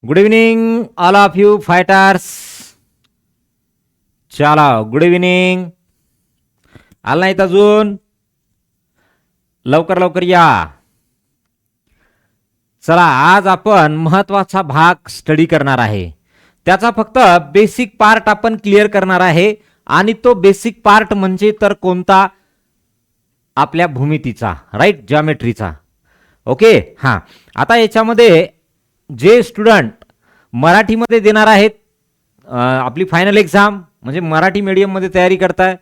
Good evening all of you fighters. चला good evening. आला नाहीत अजून? लवकर लवकर या. चला आज आपण महत्वाचा भाग स्टडी करणार आहे. त्याचा फक्त बेसिक पार्ट आपण क्लिअर करणार आहे. आणि तो बेसिक पार्ट म्हणजे तर कोणता? आपल्या भूमितीचा, राईट, जॉमेट्रीचा. ओके. हां, आता याच्यामध्ये जे स्टुडंट मराठीमध्ये देणार आहेत आपली फायनल एक्झाम, म्हणजे मराठी मीडियममध्ये तयारी करताय,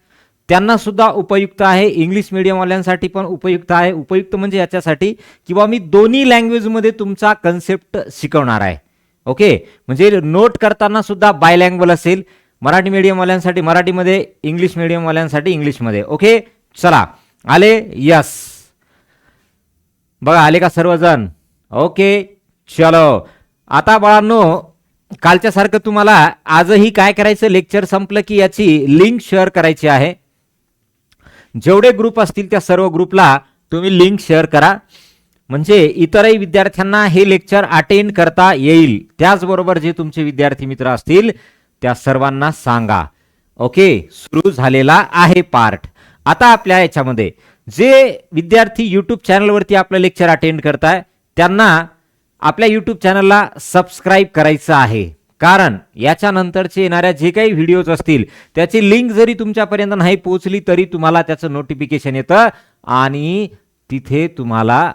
त्यांना सुद्धा उपयुक्त आहे. इंग्लिश मीडियमवाल्यांसाठी पण उपयुक्त आहे. उपयुक्त म्हणजे याच्यासाठी किंवा मी दोन्ही लँग्वेजमध्ये तुमचा कन्सेप्ट शिकवणार आहे. ओके, म्हणजे नोट करताना सुद्धा बायलँग्वेज असेल. मराठी मीडियमवाल्यांसाठी मराठीमध्ये, इंग्लिश मीडियमवाल्यांसाठी इंग्लिशमध्ये. ओके, चला आले? यस, बघा आले का सर्वजण? ओके, चलो. आता बाळांनो, कालच्या सारखं तुम्हाला आजही काय करायचं, लेक्चर संपलं की याची लिंक शेअर करायची आहे. जेवढे ग्रुप असतील त्या सर्व ग्रुपला तुम्ही लिंक शेअर करा, म्हणजे इतरही विद्यार्थ्यांना हे लेक्चर अटेंड करता येईल. त्याचबरोबर जे तुमचे विद्यार्थी मित्र असतील त्या सर्वांना सांगा. ओके, सुरू झालेला आहे पार्ट. आता आपल्या याच्यामध्ये जे विद्यार्थी यूट्यूब चॅनलवरती आपलं लेक्चर अटेंड करताय त्यांना आपल्या यूट्यूब चॅनलला सबस्क्राईब करायचं आहे. कारण याच्यानंतरचे येणाऱ्या जे काही व्हिडिओज असतील त्याची लिंक जरी तुमच्यापर्यंत नाही पोहोचली तरी तुम्हाला त्याचं नोटिफिकेशन येतं आणि तिथे तुम्हाला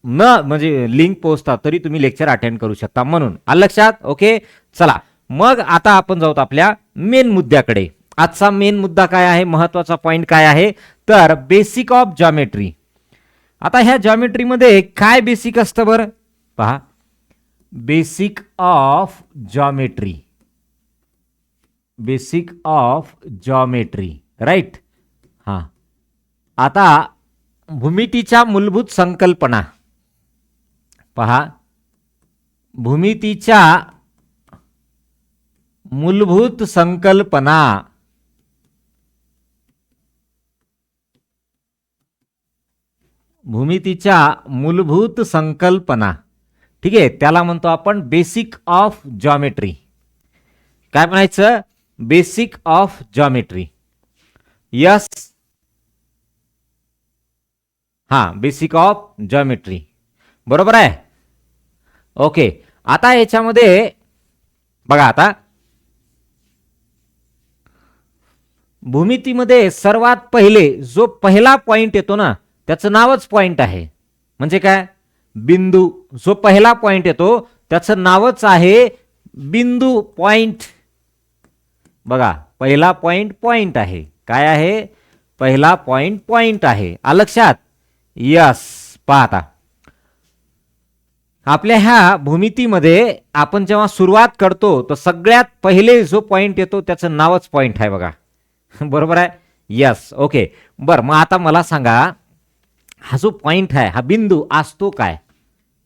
म्हणजे लिंक पोहोचता तरी तुम्ही लेक्चर अटेंड करू शकता. म्हणून आलं लक्षात? ओके, चला मग आता आपण जाऊत आपल्या मेन मुद्द्याकडे. आजचा मेन मुद्दा काय आहे, महत्वाचा पॉइंट काय आहे, तर बेसिक ऑफ जॉमेट्री. आता ह्या जॉमेट्रीमध्ये काय बेसिक असतं बरं? पहा, basic of geometry, basic of geometry, right. हां, आता भूमितीच्या मूलभूत संकल्पना पहा. भूमितीच्या मूलभूत संकल्पना, भूमितीच्या मूलभूत संकल्पना, ठीक आहे, त्याला म्हणतो आपण बेसिक ऑफ जॉमेट्री. काय म्हणायचं? Basic of geometry. यस, हा, बेसिक ऑफ जॉमेट्री, बरोबर आहे. ओके, आता याच्यामध्ये बघा, आता भूमितीमध्ये सर्वात पहिले जो पहिला पॉइंट येतो ना त्याचं नावच पॉइंट आहे. म्हणजे काय? बिंदू. जो पहिला पॉइंट येतो त्याचं नावच आहे बिंदू, पॉइंट. बघा, पहिला पॉइंट पॉइंट आहे. काय आहे? पहिला पॉइंट पॉइंट आहे. आलं लक्षात? यस. पाहता आपल्या ह्या भूमितीमध्ये आपण जेव्हा सुरुवात करतो तर सगळ्यात पहिले जो पॉइंट येतो त्याचं नावच पॉइंट आहे. बघा, बरोबर आहे. यस. ओके, बरं, मग आता मला सांगा, हा जो पॉइंट आहे, हा बिंदू असतो काय?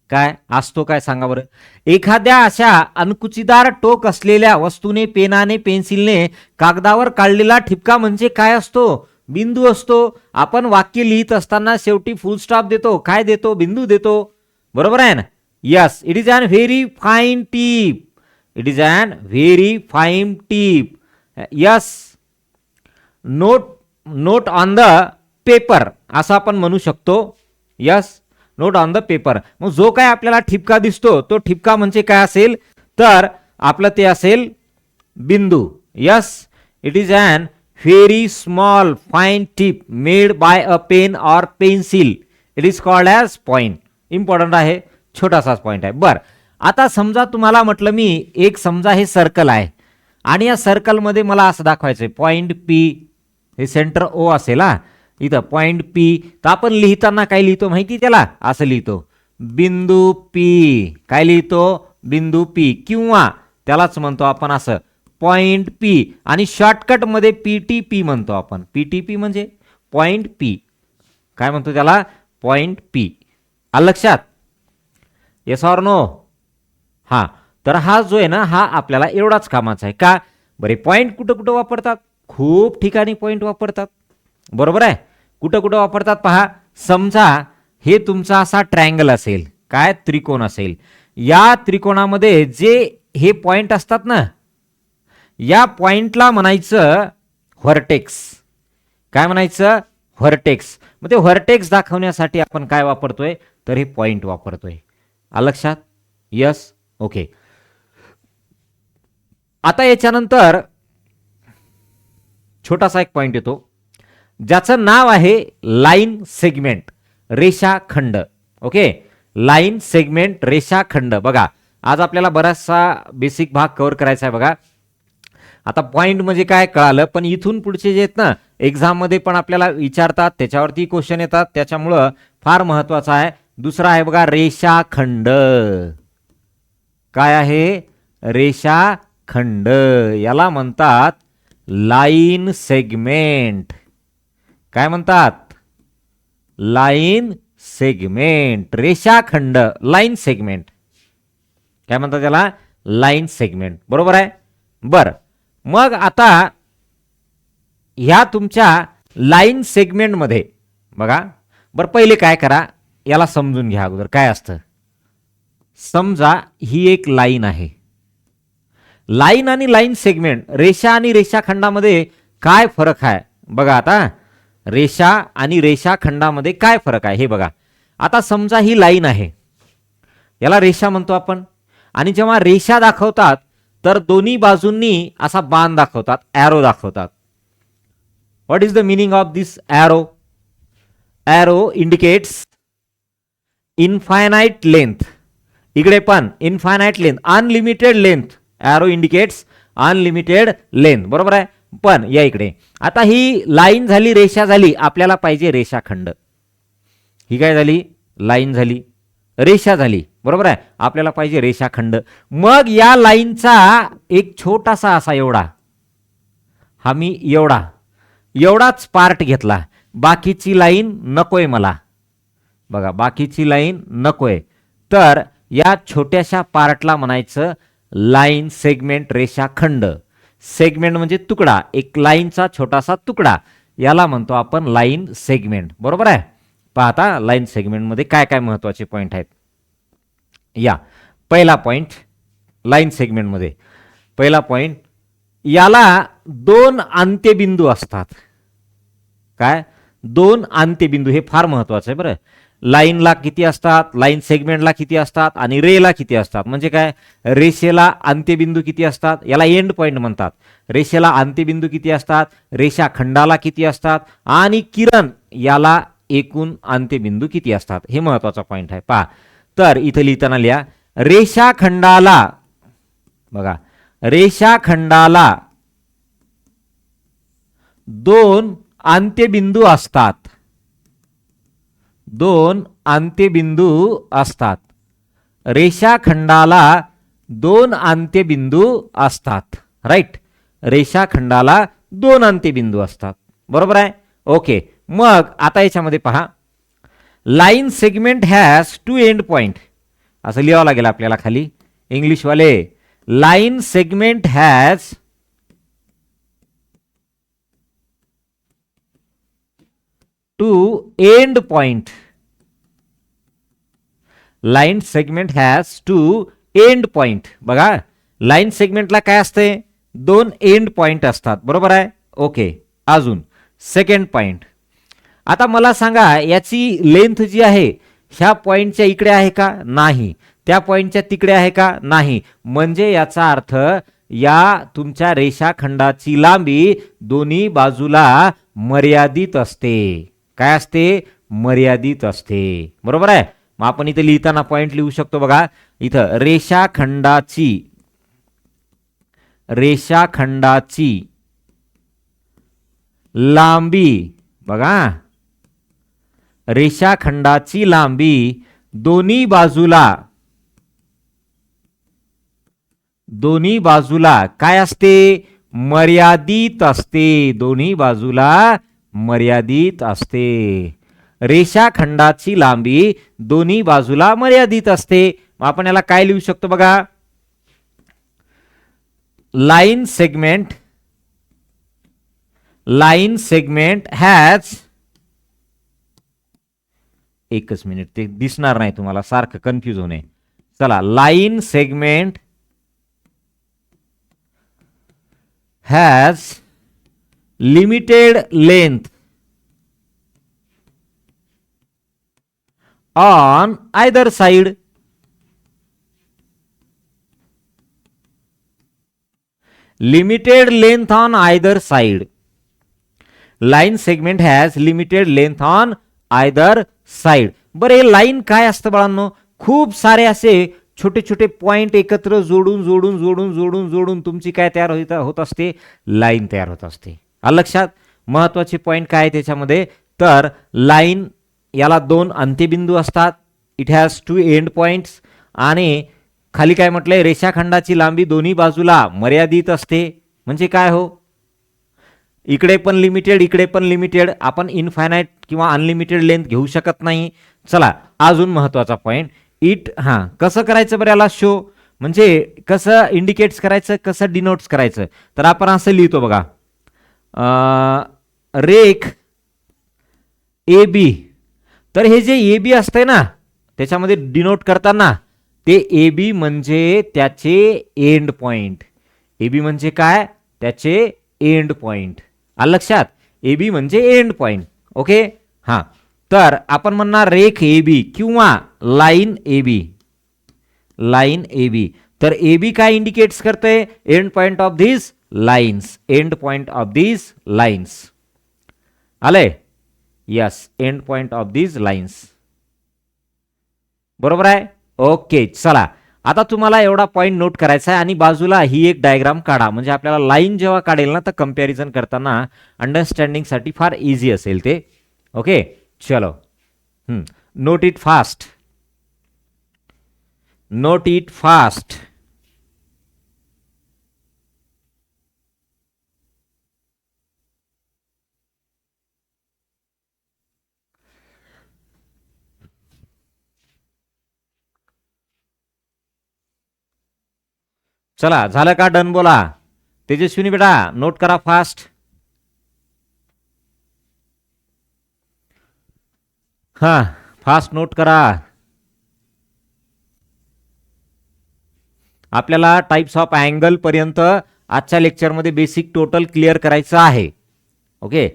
काय असतो काय सांगा बरं? एखाद्या अशा अणकुचीदार टोक असलेल्या वस्तूने पेनाने पेन्सिलने कागदावर काढलेला ठिपका म्हणजे काय असतो? बिंदू असतो. आपण वाक्य लिहित असताना शेवटी फुल स्टॉप देतो. काय देतो? बिंदू देतो. बरोबर आहे ना? Yes. It is an very fine tip. It is an very fine tip. Yes. Note on the paper असं आपण म्हणू शकतो. Yes, note on the paper. मग जो काय आपल्याला ठिपका दिसतो तो ठिपका म्हणजे काय असेल, तर आपलं ते असेल बिंदू. Yes. It is an very small fine tip made by a pen or pencil. It is called as point. Important आहे, छोटासाच पॉइंट आहे. बरं, आता समजा तुम्हाला म्हटलं मी एक, समजा हे सर्कल आहे आणि या सर्कलमध्ये मला असं दाखवायचंय पॉइंट पी, हे सेंटर ओ असेल. हा, इथं पॉइंट पी. तर आपण लिहिताना काय लिहितो माहिती? त्याला असं लिहितो, बिंदू पी. काय लिहितो? बिंदू पी. किंवा त्यालाच म्हणतो आपण असं पॉइंट पी. आणि शॉर्टकट मध्ये पीटीपी म्हणतो आपण. पीटीपी म्हणजे पॉइंट पी. काय म्हणतो त्याला? Point P. आलं लक्षात? Yes or no? हा, तर हा जो आहे ना, हा आपल्याला एवढाच कामाचा आहे. का बरे? पॉइंट कुठं कुठं वापरतात? खूप ठिकाणी पॉइंट वापरतात. बरोबर आहे. कुठं कुठं वापरतात पहा. समजा हे तुमचा असा ट्रायंगल असेल, काय त्रिकोण असेल, या त्रिकोणामध्ये जे हे पॉइंट असतात ना, या पॉइंटला म्हणायचं व्हर्टेक्स. काय म्हणायचं? व्हर्टेक्स. मग ते व्हर्टेक्स दाखवण्यासाठी आपण काय वापरतोय? तर हे पॉइंट वापरतोय. आलं लक्षात? यस. ओके. आता याच्यानंतर छोटासा एक पॉइंट येतो ज्याचं नाव आहे लाईन सेगमेंट, रेषाखंड. ओके, लाईन सेगमेंट रेषाखंड. बघा, आज आपल्याला बराचसा बेसिक भाग कव्हर करायचा आहे. बघा, आता पॉइंट म्हणजे काय कळालं, पण इथून पुढचे जे आहेत ना, एक्झाम मध्ये पण आपल्याला विचारतात, त्याच्यावरती क्वेश्चन येतात, त्याच्यामुळं फार महत्वाचं आहे. दुसरा आहे बघा रेषाखंड. काय आहे? रेषाखंड. याला म्हणतात लाईन सेगमेंट. काय म्हणतात? Line segment. रेषाखंड, लाईन सेगमेंट. काय म्हणतात त्याला? Line segment. बरोबर आहे. बर, मग आता ह्या तुमच्या लाईन सेगमेंट मध्ये बघा, बर पहिले काय करा, याला समजून घ्या अगोदर काय असतं. समजा ही एक लाईन आहे. लाईन आणि लाईन सेगमेंट, रेषा आणि रेषाखंडामध्ये काय फरक आहे बघा. आता रेषा आणि रेषाखंडामध्ये काय फरक आहे हे बघा. आता समजा ही लाईन आहे, याला रेषा म्हणतो आपण. आणि जेव्हा रेषा दाखवतात तर दोन्ही बाजूंनी असा बाण दाखवतात, ॲरो दाखवतात. What is the meaning of this arrow? Arrow indicates infinite length. इकडे पण infinite length, unlimited length. Arrow indicates unlimited length. बरोबर आहे. पण या इकडे आता ही लाईन झाली, रेषा झाली, आपल्याला पाहिजे रेषाखंड. ही काय झाली? लाईन झाली, रेषा झाली. बरोबर आहे. आपल्याला पाहिजे रेषाखंड. मग या लाईनचा एक छोटासा असा एवढा, हा मी एवढाच पार्ट घेतला. बाकीची लाईन नकोय मला. बघा, बाकीची लाईन नकोय. तर या छोट्याशा पार्टला म्हणायचं लाईन सेगमेंट, रेषाखंड. सेगमेंट म्हणजे तुकडा, एक लाईनचा छोटासा तुकडा, याला म्हणतो आपण लाईन सेगमेंट. बरोबर आहे. पाहता लाईन सेगमेंटमध्ये काय काय महत्वाचे पॉइंट आहेत. या पहिला पॉइंट लाईन सेगमेंटमध्ये, पहिला पॉइंट, याला दोन अंत्यबिंदू असतात. काय? दोन अंत्यबिंदू. हे फार महत्वाचं आहे बरं. लाईनला किती असतात, लाईन सेगमेंटला किती असतात आणि रेला किती असतात. म्हणजे काय? रेषेला अंत्यबिंदू किती असतात, याला एंड पॉइंट म्हणतात. रेषेला अंत्यबिंदू किती असतात, रेषाखंडाला किती असतात, आणि किरण याला एकूण अंत्यबिंदू किती असतात. हे महत्वाचा पॉइंट आहे. पहा, तर इथे लिहिताना लिहा, रेषाखंडाला, बघा, रेषाखंडाला दोन अंत्यबिंदू असतात. दोन अंत्यबिंदू असतात. रेषाखंडाला दोन अंत्यबिंदू असतात. राईट. रेषाखंडाला दोन अंत्यबिंदू असतात. बरोबर आहे. ओके, मग आता याच्यामध्ये पहा, line segment has two end point. असं लिहावं लागेल आपल्याला खाली इंग्लिशवाले. Line segment has two end point. Line segment has two end point. बघा, लाईन सेगमेंटला काय असते? दोन एंड पॉइंट असतात. बरोबर आहे. ओके, अजून सेकंड पॉइंट. आता मला सांगा, याची लेंथ जी आहे ह्या पॉइंटच्या इकडे आहे का? नाही. त्या पॉइंटच्या तिकडे आहे का? नाही. म्हणजे याचा अर्थ या तुमच्या रेषाखंडाची लांबी दोन्ही बाजूला मर्यादित असते. काय असते? मर्यादित असते. बरोबर आहे. मग आपण इथे लिहिताना पॉइंट लिहू शकतो. बघा, इथं रेषाखंडाची लांबी, बघा, रेषाखंडाची लांबी दोन्ही बाजूला काय असते? मर्यादित असते. दोन्ही बाजूला मर्यादित असते. रेषाखंडाची लांबी दोन्ही बाजूला मर्यादित असते. मग आपण याला काय लिहू शकतो? बघा, लाईन सेगमेंट हॅज, एकच मिनिट, ते दिसणार नाही तुम्हाला, सारखं कन्फ्यूज होणे. चला, line segment has limited length on either side. Limited length on either side. Line segment has limited length on either side. बरं, हे लाईन काय असतं बाळांनो? खूप सारे असे छोटे छोटे पॉइंट एकत्र जोडून जोडून जोडून जोडून जोडून तुमची काय तयार होत असते? लाईन तयार होत असते. आलं लक्षात? महत्वाचे पॉइंट काय त्याच्यामध्ये? तर लाईन याला 2 अंत्यबिंदू असतात. It has 2 end points. आणि खाली काय म्हटलंय? रेषाखंडाची लांबी दोन्ही बाजूला मर्यादित असते. म्हणजे काय हो? इकडे पण लिमिटेड, इकडे पण लिमिटेड. आपण इनफायनाइट किंवा अनलिमिटेड लेंथ घेऊ शकत नाही. चला, अजून महत्वाचा पॉइंट. कसं करायचं बरं याला शो? म्हणजे कसं इंडिकेट्स करायचं, कसं डिनोट्स करायचं? तर आपण असं लिहितो बघा, रेख ए बी. तर हे जे ए बी असतंय ना, त्याच्यामध्ये डिनोट करताना ते ए बी म्हणजे त्याचे एंड पॉइंट. ए बी म्हणजे काय? त्याचे एंड पॉइंट. आलं लक्षात? ए बी म्हणजे एंड पॉइंट. ओके, हां. तर आपण म्हणणार रेख ए बी किंवा line A B. Line A B. तर ए बी काय इंडिकेट्स करते? End point of these lines. End point of these lines. आले? Yes, end point of these lines. बरोबर आहे? ओके, चला. आता तुम्हाला एवढा पॉइंट नोट करायचा आहे आणि बाजूला ही एक डायग्राम काढा. म्हणजे आपल्याला लाईन जेव्हा काढेल ना, तर कंपॅरिझन करताना अंडरस्टँडिंगसाठी फार इझी असेल ते. ओके, चलो. Note it fast. Note it fast. चला, झालं का? डन बोला. तेजस्विनी बेटा, नोट करा फास्ट. हा, फास्ट नोट करा. आपल्याला टाइप्स ऑफ अँगल पर्यंत आजच्या लेक्चरमध्ये बेसिक टोटल क्लिअर करायचं आहे. Okay,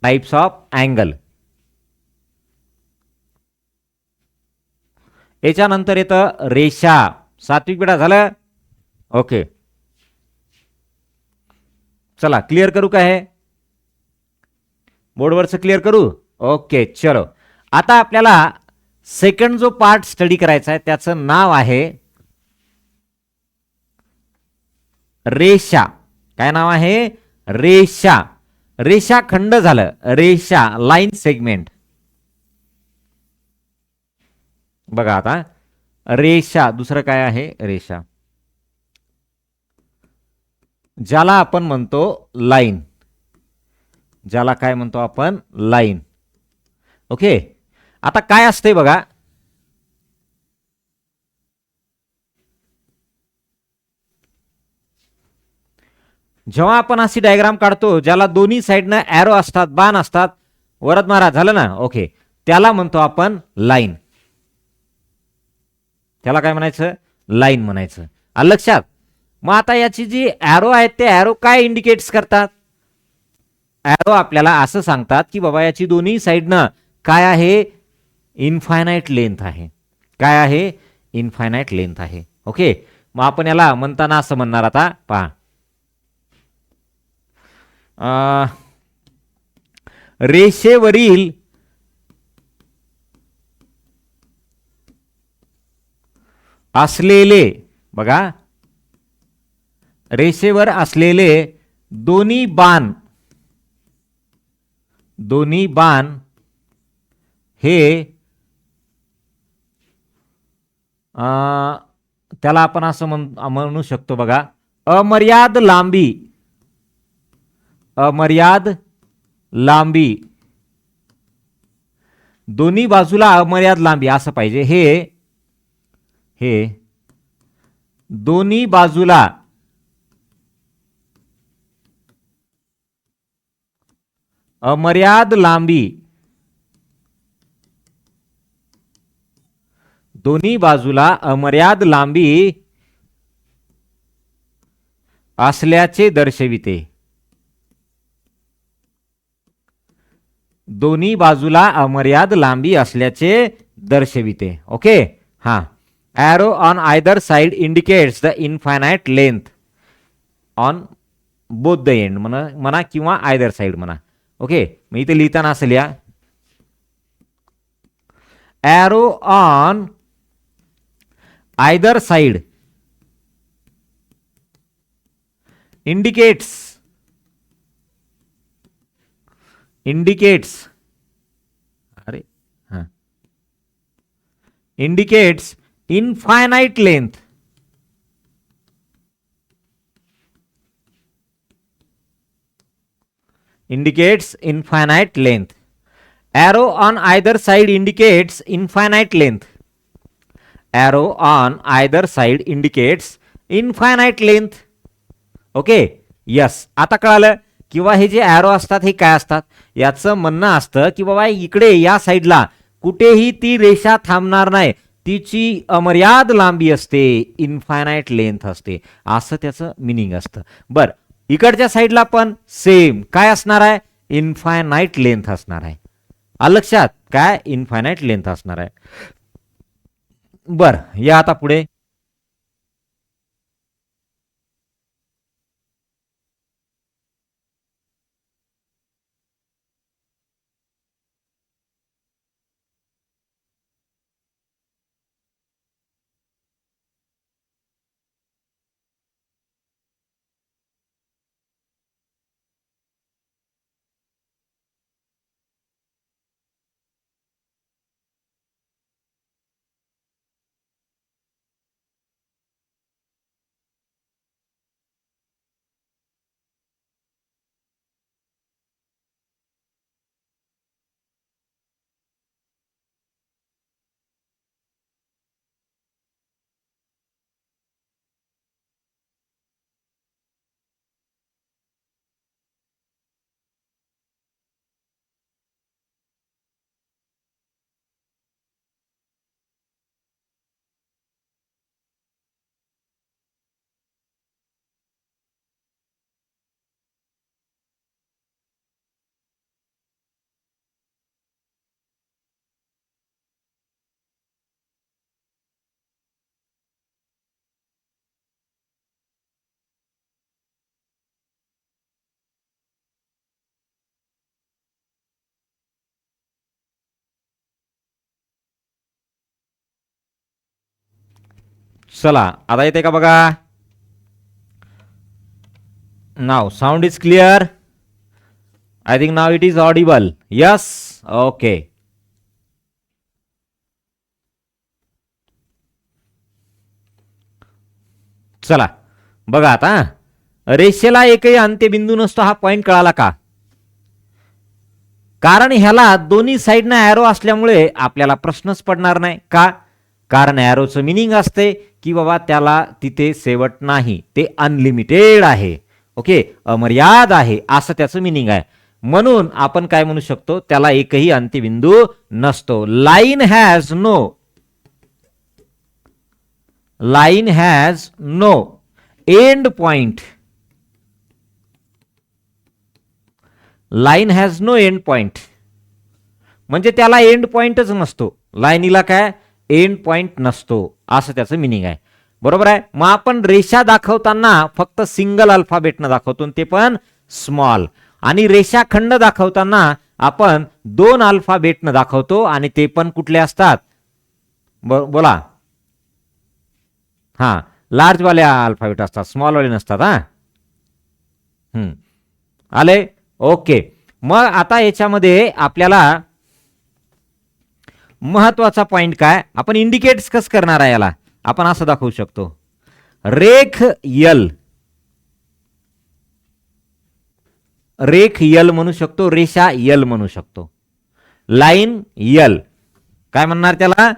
types of angle. याच्यानंतर येतं रेषा. सात्विक बेटा, झालं? ओके, चला क्लिअर करू का? हे बोर्डवरचं क्लिअर करू? ओके, चलो. आता आपल्याला सेकंड जो पार्ट स्टडी करायचा आहे त्याचं नाव आहे रेषा. काय नाव आहे? रेषा. रेषाखंड झालं. रेषा, लाईन सेगमेंट. बघा आता, रेषा. दुसरं काय आहे? रेषा, ज्याला आपण म्हणतो लाईन. ज्याला काय म्हणतो आपण? लाईन. ओके, आता काय असते बघा, जेव्हा आपण अशी डायग्राम काढतो ज्याला दोन्ही साईडनं ॲरो असतात, बाण असतात, वरद मारा, झालं ना? ओके, त्याला म्हणतो आपण लाईन. त्याला काय म्हणायचं? लाईन म्हणायचं. आलं लक्षात? मग आता याची जी ॲरो आहेत ते ॲरो काय इंडिकेट्स करतात? ॲरो आपल्याला असं सांगतात की बाबा याची दोन्ही साईडनं काय आहे? इनफायनाइट लेंथ आहे. काय आहे? इनफायनाइट लेंथ आहे. ओके, मग आपण याला म्हणताना असं म्हणणार, आता पहा, रेषेवरील असलेले, बघा, रेषेवर असलेले दोन्ही बाण, दोन्ही बाण हे त्याला आपण असं म्हणू शकतो बघा, अमर्याद लांबी. अमर्याद लांबी. दोन्ही बाजूला अमर्याद लांबी असं पाहिजे. हे दोन्ही बाजूला अमर्याद लांबी. दोन्ही बाजूला अमर्याद लांबी असल्याचे दर्शविते. दोन्ही बाजूला अमर्याद लांबी असल्याचे दर्शविते. ओके. हा. Arrow on either side indicates the infinite length on both the end म्हणा किंवा आयदर साइड म्हणा. ओके. मग इथे लिहिताना असेल या arrow on either side indicates अरे हाँ indicates infinite length. Indicates infinite length. Arrow on either side indicates infinite length. Arrow on either side indicates infinite length. Okay. Yes. आता कळालं. किंवा हे जे ॲरो असतात हे काय असतात, याचं म्हणणं असतं की बाबा इकडे या साईडला कुठेही ती रेषा थांबणार नाही, तिची अमर्याद लांबी असते, इनफायनाइट लेंथ असते, असं त्याचं मिनिंग असतं. बर, इकडच्या साईडला पण सेम काय असणार आहे, इनफायनाइट लेंथ असणार आहे. आलं लक्षात, काय इनफायनाइट लेंथ असणार आहे. बर, या आता पुढे. चला, आता येते का बघा. Now sound is clear. I think now it is audible. Yes. Okay. चला बघा आता, रेषेला एकही अंत्यबिंदू नसतो, हा पॉइंट कळाला का. कारण ह्याला दोन्ही साईडनं ॲरो असल्यामुळे आपल्याला प्रश्नच पडणार नाही. का, कारण ॲरोचं मिनिंग असते की बाबा त्याला तिथे शेवट नाही, ते अनलिमिटेड आहे. ओके, अमर्याद आहे, असं त्याचं मिनिंग आहे. म्हणून आपण काय म्हणू शकतो, त्याला एकही अंत्यबिंदू नसतो. Line has no end point. Line has no end point म्हणजे त्याला एंड पॉइंटच नसतो. लाईनीला काय एंड पॉइंट नसतो, असं त्याचं मिनिंग आहे. बरोबर आहे. मग आपण रेषा दाखवताना फक्त सिंगल अल्फाबेटनं दाखवतो, ते पण स्मॉल. आणि रेषाखंड दाखवताना आपण 2 अल्फाबेटनं दाखवतो, आणि ते पण कुठले असतात, बोला. हा, लार्ज वाले अल्फाबेट असतात, स्मॉल वाले नसतात. आले. ओके. मग आता याच्यामध्ये आपल्याला महत्वाचा पॉइंट काय, आपण इंडिकेट्स कसं करणार आहे याला, आपण असं दाखवू शकतो. रेख यल म्हणू शकतो, रेषा यल म्हणू शकतो, लाईन यल. काय म्हणणार त्याला,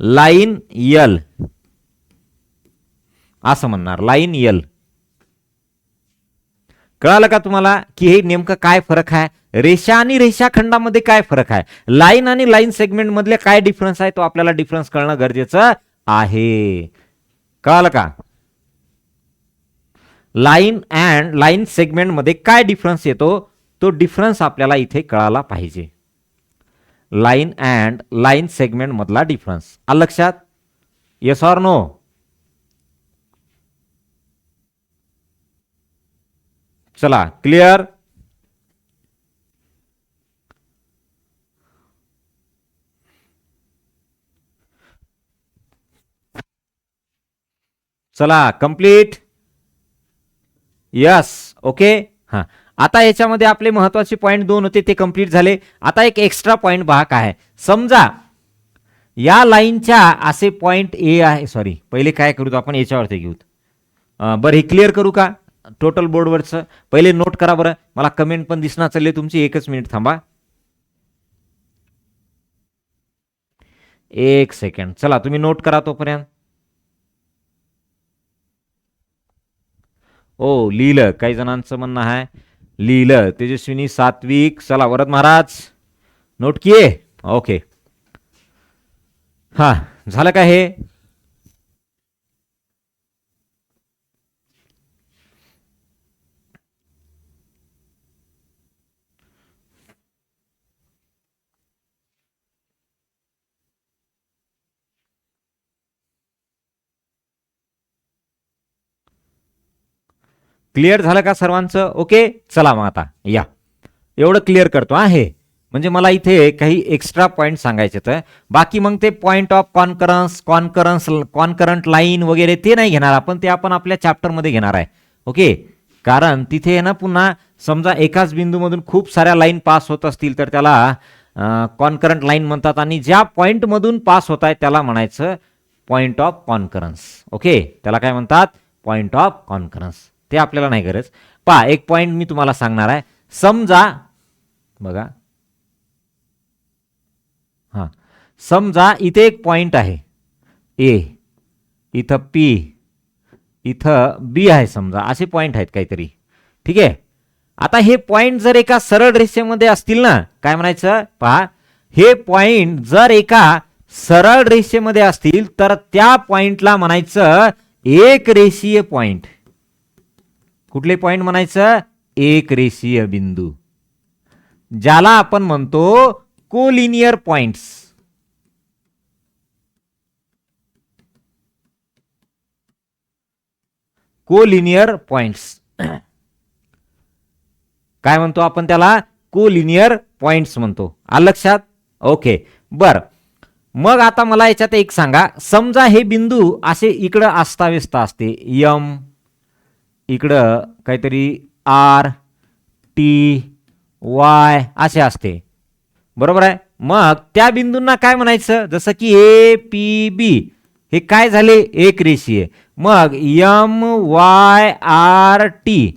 लाईन यल असं म्हणणार, लाईन यल. कळालं का तुम्हाला की हे नेमकं काय फरक आहे, रेषा आणि रेषाखंडामध्ये काय फरक आहे, लाईन आणि लाईन सेगमेंट मधले काय डिफरन्स आहे, तो आपल्याला डिफरन्स कळणं गरजेचं आहे. कळालं का? लाईन अँड लाईन सेगमेंट मध्ये काय डिफरन्स येतो, तो डिफरन्स आपल्याला इथे कळाला पाहिजे. लाईन अँड लाईन सेगमेंट मधला डिफरन्स आलं लक्षात? Yes or no? चला, क्लिअर? चला, कंप्लीट. Yes, okay. हा, आता याच्यामध्ये आपले महत्वाचे पॉइंट 2 होते ते कंप्लीट झाले. आता एक एक्स्ट्रा पॉइंट पहा काय आहे. समजा या लाईनच्या असे पॉइंट ए आहे, सॉरी पहिले काय करू आपण याच्यावरती घेऊ. बरं, हे क्लिअर करू का टोटल बोर्डवरचं? पहिले नोट करा बरं, मला कमेंट पण दिसणार चालले तुमची. एकच मिनिट थांबा, एक सेकंड. चला, तुम्ही नोट करा तोपर्यंत. ओ, लिहिलं, काही जणांचं म्हणणं आहे लिहिलं. तेजस्विनी, सात्विक, चला वरद महाराज नोट किए? ओके. हा, झालं का हे? क्लिअर झालं का सर्वांचं? ओके. चला मग आता या, एवढं क्लिअर करतो आहे. म्हणजे मला इथे काही एक्स्ट्रा पॉइंट सांगायचे तर बाकी मग ते पॉइंट ऑफ कॉन्करंट लाईन वगैरे ते नाही घेणार आपण, ते आपण आपल्या चॅप्टरमध्ये घेणार आहे. ओके. कारण तिथे ना पुन्हा समजा एकाच बिंदूमधून खूप साऱ्या लाईन पास होत असतील तर त्याला कॉन्करंट लाईन म्हणतात, आणि ज्या पॉइंटमधून पास होत आहे त्याला म्हणायचं पॉइंट ऑफ कॉन्करन्स. ओके, त्याला काय म्हणतात? Point of concurrence. ते आपल्याला नाही गरज. पहा, एक पॉइंट मी तुम्हाला सांगणार आहे. समजा बघा, हा, समजा इथे एक पॉइंट आहे ए, इथं पी, इथं बी आहे, समजा असे पॉइंट आहेत काहीतरी. ठीक आहे. आता हे पॉइंट जर एका सरळ रेषेमध्ये असतील ना, काय म्हणायचं पहा, हे पॉइंट जर एका सरळ रेषेमध्ये असतील तर त्या पॉइंटला म्हणायचं एक रेषीय पॉइंट. कुठले पॉइंट म्हणायचं? एक रेषीय बिंदू, ज्याला आपण म्हणतो कोलिनियर पॉइंट्स. कोलिनियर पॉइंट्स काय म्हणतो आपण त्याला? कोलिनियर पॉइंट्स म्हणतो. आलं लक्षात? ओके, बर. मग आता मला याच्यात एक सांगा, समजा हे बिंदू असे इकडं अस्ताव्यस्त असते, यम, इकडं काहीतरी आर, टी, वाय असे असते, बरोबर आहे? मग त्या बिंदूंना काय म्हणायचं? जसं की ए, पी, बी हे काय झाले? एक रेषीय. मग यम, वाय, आर, टी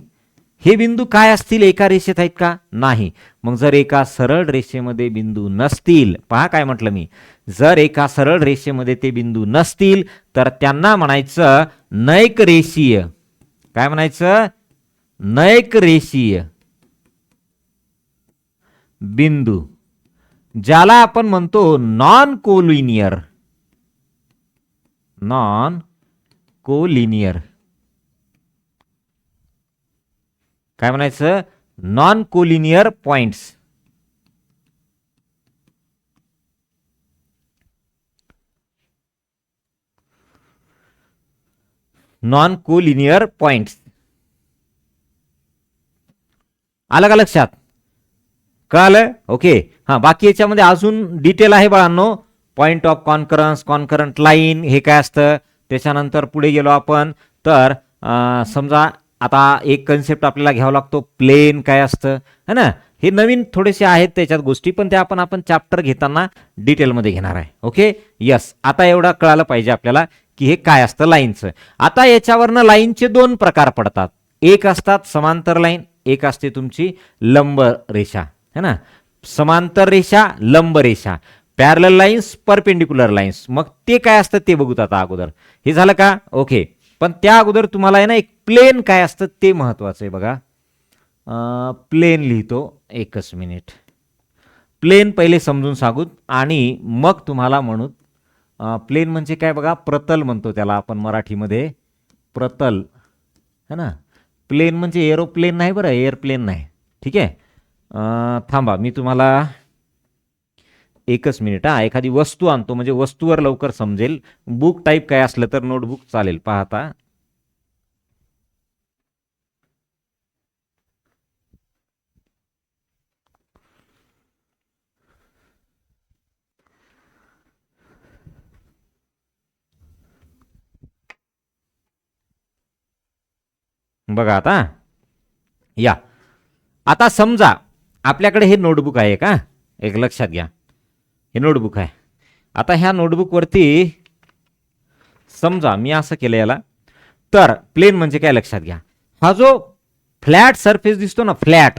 हे बिंदू काय असतील? एका रेषेत आहेत का? नाही. मग जर एका सरळ रेषेमध्ये बिंदू नसतील, पहा काय म्हटलं मी, जर एका सरळ रेषेमध्ये ते बिंदू नसतील तर त्यांना म्हणायचं नैक रेषीय. काय म्हणायचं? नैक रेषीय बिंदू, ज्याला आपण म्हणतो नॉन कोलिनियर. नॉन कोलिनियर काय म्हणायचं? Non collinear points. Non collinear points. आलं का लक्षात? कळालं? ओके. हा, बाकी याच्यामध्ये अजून डिटेल आहे बाळांनो. Point of concurrence, concurrent line हे काय असतं. त्याच्यानंतर पुढे गेलो आपण तर समजा आता एक कन्सेप्ट आपल्याला घ्यावा लागतो, प्लेन काय असतं है ना. हे नवीन थोडेसे आहेत त्याच्यात गोष्टी, पण त्या आपण चॅप्टर घेताना डिटेलमध्ये घेणार आहे. Okay, yes. आता एवढं कळालं पाहिजे आपल्याला की हे काय असतं लाईनचं. आता याच्यावरनं लाईनचे दोन प्रकार पडतात. एक असतात समांतर लाईन, एक असते तुमची लंब रेषा है ना. समांतर रेषा, लंब रेषा, पॅरलल लाईन्स, परपेंडिक्युलर लाईन्स. मग ते काय असतं ते बघूत आता अगोदर. हे झालं का? ओके. पण त्या अगोदर तुम्हाला आहे ना एक प्लेन काय असतं ते महत्वाचं आहे बघा. प्लेन लिहितो. एकच मिनिट. प्लेन पहिले समजून सांगू आणि मग तुम्हाला म्हणू. प्लेन म्हणजे काय बघा, प्रतल म्हणतो त्याला आपण मराठीमध्ये, प्रतल है ना. प्लेन म्हणजे एरोप्लेन नाही बरं, एअरप्लेन नाही. ठीक आहे. थांबा मी तुम्हाला एकच मिनिट एखादी वस्तू आणतो म्हणजे वस्तूवर लवकर समजेल. बुक टाईप काय असलं तर नोटबुक चालेल. पाहता बघा या. आता समजा आपल्याकडे हे नोटबुक आहे का, एक लक्षात घ्या, हे नोटबुक आहे. आता ह्या नोटबुकवरती समजा मी असं केलं याला, तर प्लेन म्हणजे काय लक्षात घ्या, हा जो फ्लॅट सरफेस दिसतो ना, फ्लॅट,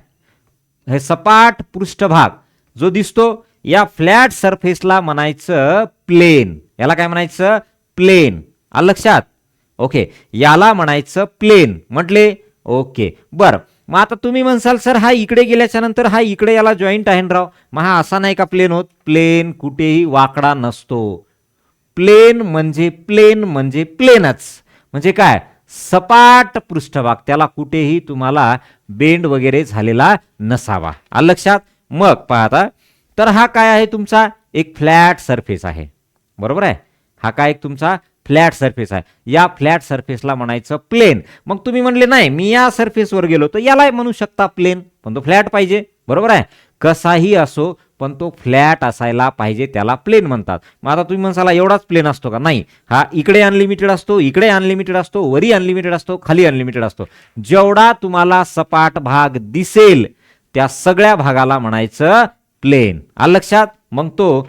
हे सपाट पृष्ठभाग जो दिसतो, या फ्लॅट सरफेसला म्हणायचं प्लेन. याला काय म्हणायचं, प्लेन. आलं लक्षात. ओके, याला म्हणायचं प्लेन म्हटले. ओके बर. मग आता तुम्ही म्हणसाल सर हा इकडे गेल्याच्या नंतर हा इकडे याला जॉईंट आहे राव, मग हा असा नाही का प्लेन होत. प्लेन कुठेही वाकडा नसतो. प्लेन म्हणजे प्लेनच. म्हणजे काय, सपाट पृष्ठभाग, त्याला कुठेही तुम्हाला बेंड वगैरे झालेला नसावा. आलं लक्षात. मग पाहता, तर हा काय आहे तुमचा, एक फ्लॅट सरफेस आहे. बरोबर आहे. हा काय एक तुमचा फ्लॅट सरफेस आहे. या फ्लॅट सरफेसला म्हणायचं प्लेन. मग तुम्ही म्हणले नाही मी या सरफेसवर गेलो तर याला म्हणू शकता प्लेन, पण तो फ्लॅट पाहिजे. बरोबर आहे. कसाही असो पण तो फ्लॅट असायला पाहिजे, त्याला प्लेन म्हणतात. मग आता तुम्ही म्हणसाला एवढाच प्लेन असतो का, नाही. हा इकडे अनलिमिटेड असतो, इकडे अनलिमिटेड असतो, वरी अनलिमिटेड असतो, खाली अनलिमिटेड असतो. जेवढा तुम्हाला सपाट भाग दिसेल त्या सगळ्या भागाला म्हणायचं प्लेन. आलं लक्षात. मग तो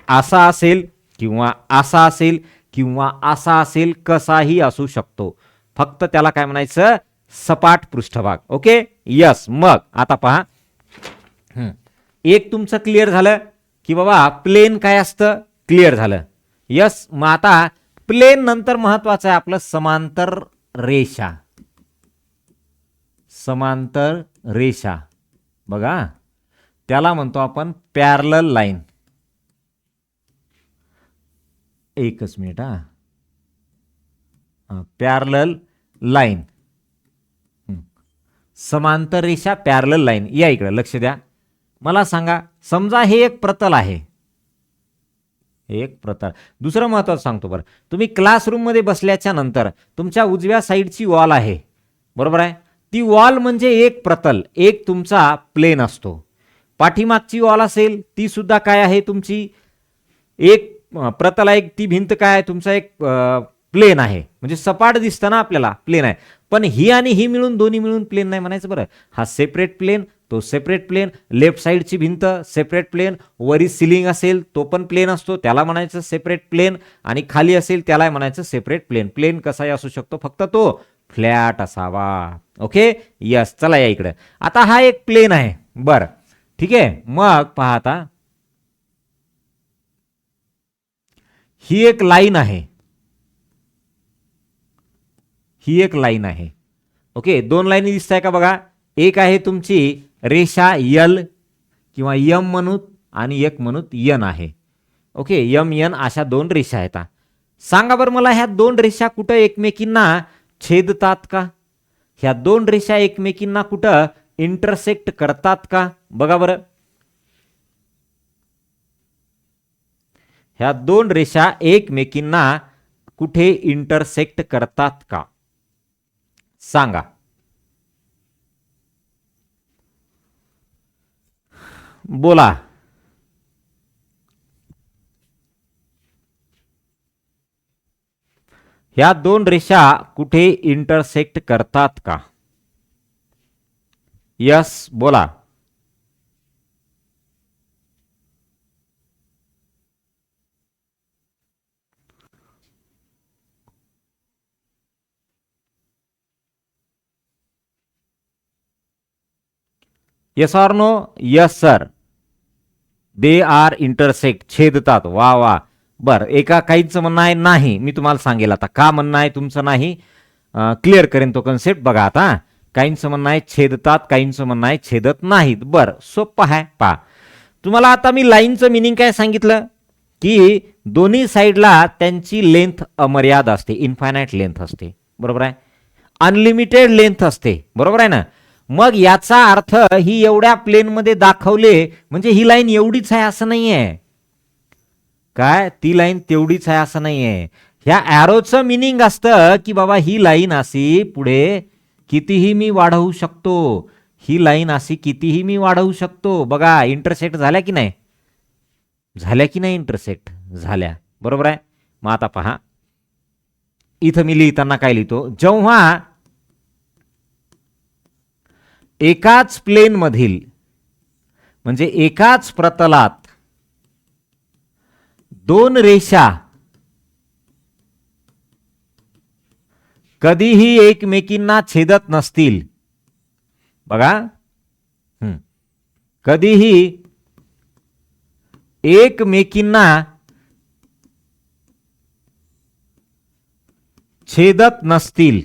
असा असेल किंवा असा असेल किंवा असा असेल, कसाही असू शकतो, फक्त त्याला काय म्हणायचं, सपाट पृष्ठभाग. Okay yes. मग आता पहा, एक तुमचं क्लिअर झालं की बाबा प्लेन काय असतं, क्लिअर झालं. यस. मग आता प्लेन नंतर महत्वाचं आहे आपलं समांतर रेषा. समांतर रेषा बघा, त्याला म्हणतो आपण पॅरलल लाईन. एकच मिनिट पॅरलल लाईन, समांतर रेषा, पॅरलल लाईन. या इकडे लक्ष द्या. मला सांगा, समजा हे एक प्रतल आहे, एक प्रतल. दुसरं महत्वाचं सांगतो बरं, तुम्ही क्लासरूम मध्ये बसल्याच्या नंतर तुमच्या उजव्या साईडची वॉल आहे. बरोबर आहे. ती वॉल म्हणजे एक प्रतल, एक तुमचा प्लेन असतो. पाठीमागची वॉल असेल ती सुद्धा काय आहे, तुमची एक प्रतल आहे. ती भिंत काय आहे, तुमचा एक प्लेन आहे. म्हणजे सपाट दिसतं ना आपल्याला, प्लेन आहे. पण ही आणि ही मिळून, दोन्ही मिळून प्लेन नाही म्हणायचं बरं. हा सेपरेट प्लेन, तो सेपरेट प्लेन. लेफ्ट साईडची भिंत सेपरेट प्लेन, वरी सिलिंग असेल तो पण प्लेन असतो, त्याला म्हणायचं सेपरेट प्लेन. आणि खाली असेल त्याला म्हणायचं सेपरेट प्लेन. प्लेन कसाही असू शकतो, फक्त तो फ्लॅट असावा. Okay yes. चला या इकडे. आता हा एक प्लेन आहे. बरं ठीक आहे. मग पहा आता, ही एक लाईन आहे, ही एक लाईन आहे. ओके, दोन लाईनी दिसत आहे का बघा. एक आहे तुमची रेषा यल किंवा यम म्हणूत, आणि एक म्हणूत यन आहे. ओके, यम यन अशा दोन रेषा आहेत. सांगा बरं मला, ह्या दोन रेषा कुठं एकमेकींना छेदतात का, ह्या दोन रेषा एकमेकींना कुठं इंटरसेक्ट करतात का, बघा बरं. ह्या दोन रेषा एकमेकींना कुठे इंटरसेक्ट करतात का, सांगा. बोला. ह्या दोन रेषा कुठे इंटरसेक्ट करतात का. यस बोला. Yes or no. Yes sir, they are intersect, छेदतात. वा वा. बर, एका काहींचं म्हणणं आहे नाही. मी तुम्हाला सांगेल आता का म्हणणं आहे तुमचं नाही, क्लिअर करेन तो कन्सेप्ट. बघा आता काहींचं म्हणणं आहे छेदतात, काहींचं म्हणणं आहे छेदत नाहीत. बर, सोपं आहे. पहा, तुम्हाला आता मी लाईनचं मिनिंग काय सांगितलं की दोन्ही साईडला त्यांची लेंथ अमर्याद असते, इन्फायनाइट लेंथ असते. बरोबर आहे, अनलिमिटेड लेंथ असते. बरोबर आहे ना. मग याचा अर्थ ही एवढ्या प्लेनमध्ये दाखवले म्हणजे ही लाईन एवढीच आहे असं नाही आहे. काय ती लाईन तेवढीच आहे असं नाही आहे. ह्या ॲरोचं मिनिंग असतं की बाबा ही लाईन अशी पुढे कितीही मी वाढवू शकतो, ही लाईन अशी कितीही मी वाढवू शकतो. बघा इंटरसेक्ट झाल्या की नाही, झाल्या की नाही, इंटरसेक्ट झाल्या. बरोबर आहे. मग आता पहा, इथं मी लिहिताना काय लिहितो, जेव्हा एकाच प्लेन मधील म्हणजे एकाच प्रतलात दोन रेषा कधीही एकमेकींना छेदत नसतील. बघा, कधीही एकमेकींना छेदत नसतील,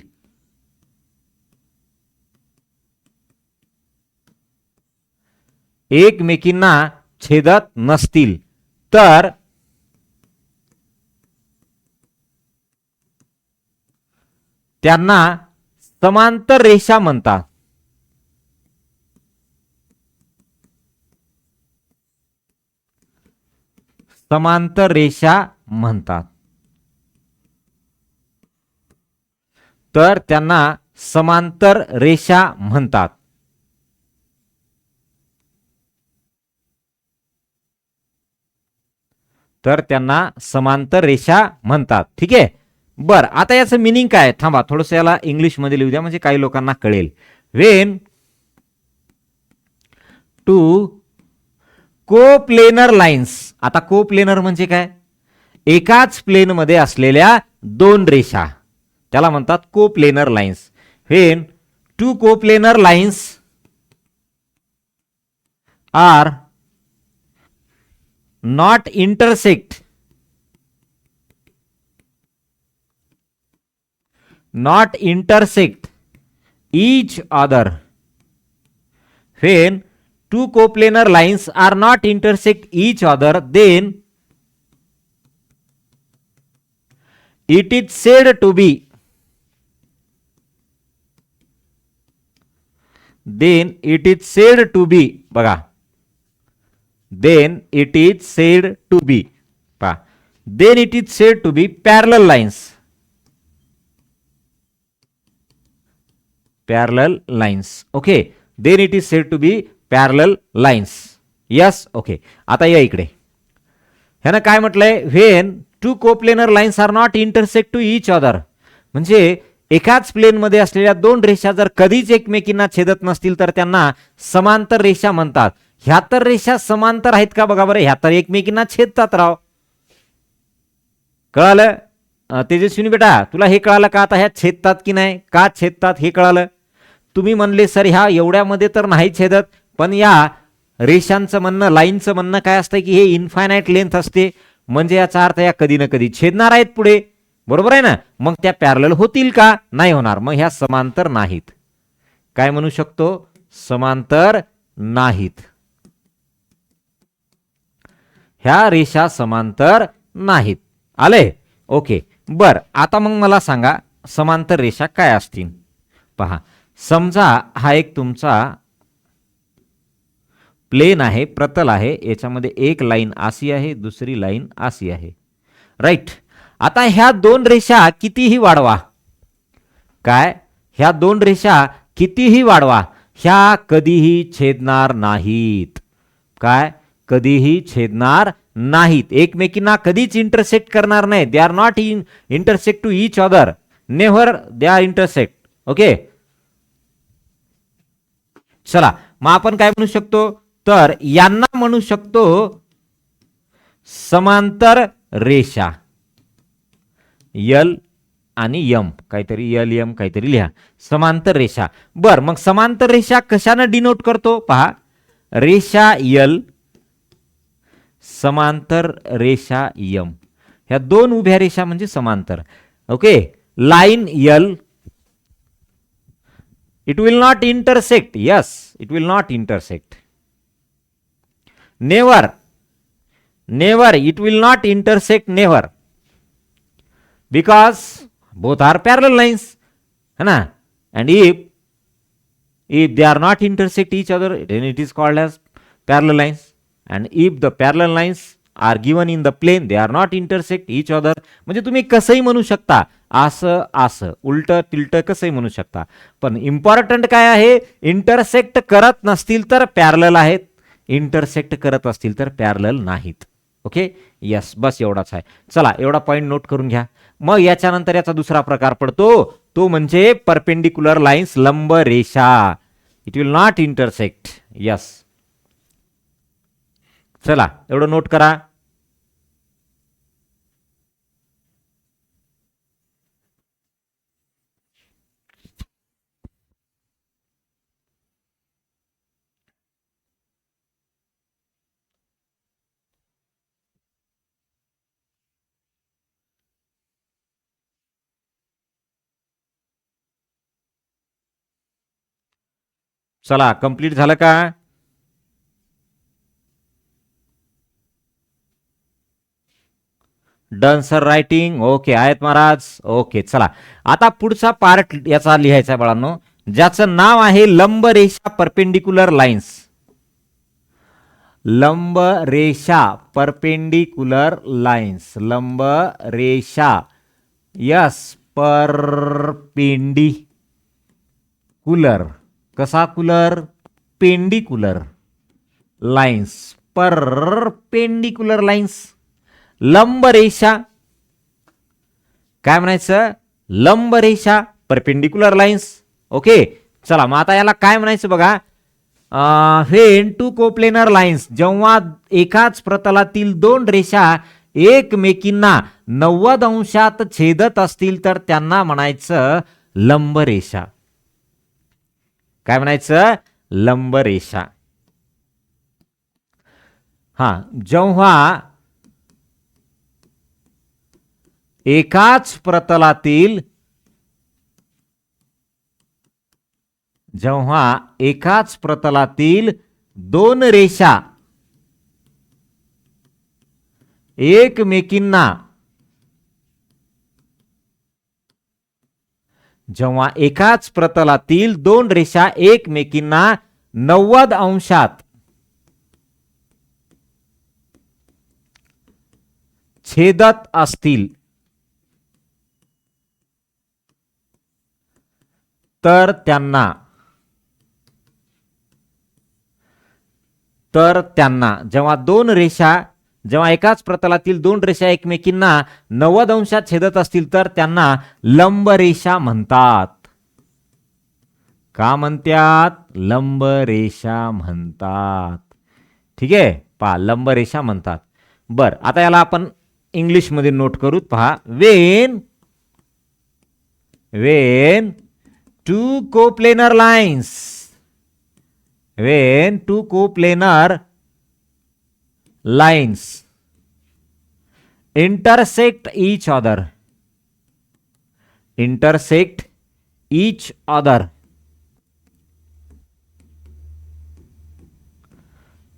एकमेकींना छेदत नसतील तर त्यांना समांतर रेषा म्हणतात. समांतर रेषा म्हणतात. तर त्यांना समांतर रेषा म्हणतात. तर त्यांना समांतर रेषा म्हणतात. ठीक आहे. बर, आता याचं मिनिंग काय, थांबा थोडंसं याला इंग्लिश मध्ये लिहू द्या म्हणजे काही लोकांना कळेल. When two coplanar lines. आता कोप्लेनर म्हणजे काय, एकाच प्लेन मध्ये असलेल्या दोन रेषा त्याला म्हणतात coplanar lines. When two coplanar lines are not intersect each other. When two coplanar lines are not intersect each other, then it is said to be बघा, then it is said to be parallel lines. Okay, then it is said to be parallel lines. Yes, okay. आता या इकडे ह्यानं काय म्हटलंय, when two coplanar lines are not intersect to each other, म्हणजे एकाच plain मध्ये असलेल्या दोन रेषा जर कधीच एकमेकींना छेदत नसतील तर त्यांना समांतर रेषा म्हणतात. ह्या तर रेषा समांतर आहेत का बघा बरं, ह्या तर एकमेकींना छेदतात राव. कळालं तेजस्विनी बेटा, तुला हे कळालं का आता ह्या छेदतात की नाही, का छेदतात हे कळालं. तुम्ही म्हणले सर ह्या एवढ्यामध्ये तर नाही छेदत, पण या रेषांचं म्हणणं, लाईनचं म्हणणं काय असतं की हे इन्फायनाइट लेंथ असते, म्हणजे याचा अर्थ या कधी ना कधी छेदणार आहेत पुढे. बरोबर आहे ना. मग त्या पॅरलल होतील का, नाही होणार. मग ह्या समांतर नाहीत. काय म्हणू शकतो, समांतर नाहीत. ह्या रेषा समांतर नाहीत. आले. ओके. बर, आता मग मला सांगा समांतर रेषा काय असतील. पहा, समजा हा एक तुमचा प्लेन आहे, प्रतल आहे, याच्यामध्ये एक लाईन अशी आहे, दुसरी लाईन अशी आहे. राईट. आता ह्या दोन रेषा कितीही वाढवा, काय ह्या दोन रेषा कितीही वाढवा, ह्या कधीही छेदणार नाहीत. काय, कधीही छेदणार नाहीत, एकमेकींना कधीच इंटरसेक्ट करणार नाही. They are not intersect to each other, never they are intersect. Okay. चला मग आपण काय म्हणू शकतो, तर यांना म्हणू शकतो समांतर रेषा. यल आणि यम काहीतरी, यल यम काहीतरी लिहा, समांतर रेषा. बर, मग समांतर रेषा कशाने डिनोट करतो, पहा, रेषा यल, समांतर रेषा यम, ह्या दोन उभ्या रेषा म्हणजे समांतर. Okay. Line L, It will not intersect. Yes, it will not intersect. Never. Never. It will not intersect. Never. Because both are parallel lines. And if they are not intersect each other, then it is called as parallel lines. And if the parallel lines are given in the plane, they are not intersect each other. म्हणजे तुम्ही कसंही म्हणू शकता, असं असं उलट तिलट कसंही म्हणू शकता. पण इम्पॉर्टंट काय आहे, इंटरसेक्ट करत नसतील तर पॅरलल आहेत, इंटरसेक्ट करत असतील तर पॅरलल नाहीत. ओके, यस, बस एवढाच आहे. चला, एवढा पॉईंट नोट करून घ्या. मग याच्यानंतर याचा दुसरा प्रकार पडतो, तो म्हणजे परपेंडिक्युलर लाईन्स, लंब रेषा. It will not intersect. Yes, चला एवढं नोट करा. चला, कंप्लीट झालं का? Done sir writing. ओके आहेत महाराज. ओके, चला आता पुढचा पार्ट याचा लिहायचा बाळांनो, ज्याचं नाव आहे लंब रेषा परपेंडिक्युलर लाईन्स. लंब रेषा परपेंडिक्युलर लाईन्स. लंब रेषा, यस, परपेंडिक्युलर. कसा कुलर? पेंडिक्युलर लाईन्स. परपेंडिक्युलर लाईन्स, लंब रेषा. काय म्हणायचं? लंब रेषा, परपेंडिक्युलर लाईन्स. ओके, चला मग आता याला काय म्हणायचं बघा. व्हेन टू कोप्लेनर लाईन्स, जेव्हा एकाच प्रतलातील दोन रेषा एकमेकींना 90 अंशात छेदत असतील तर त्यांना म्हणायचं लंब रेषा. काय म्हणायचं? लंब रेषा. जेव्हा एकाच प्रतलातील दोन रेषा एकमेकींना 90 अंशात छेदत असतील तर त्यांना जेव्हा एकाच प्रतलातील दोन रेषा एकमेकींना 90 अंशात छेदत असतील तर त्यांना लंब रेषा म्हणतात. का म्हणतात? लंब रेषा म्हणतात. ठीक आहे, पहा, लंब रेषा म्हणतात. बर, आता याला आपण इंग्लिश मध्ये नोट करू. पहा, when two coplanar lines, when two coplanar lines intersect each other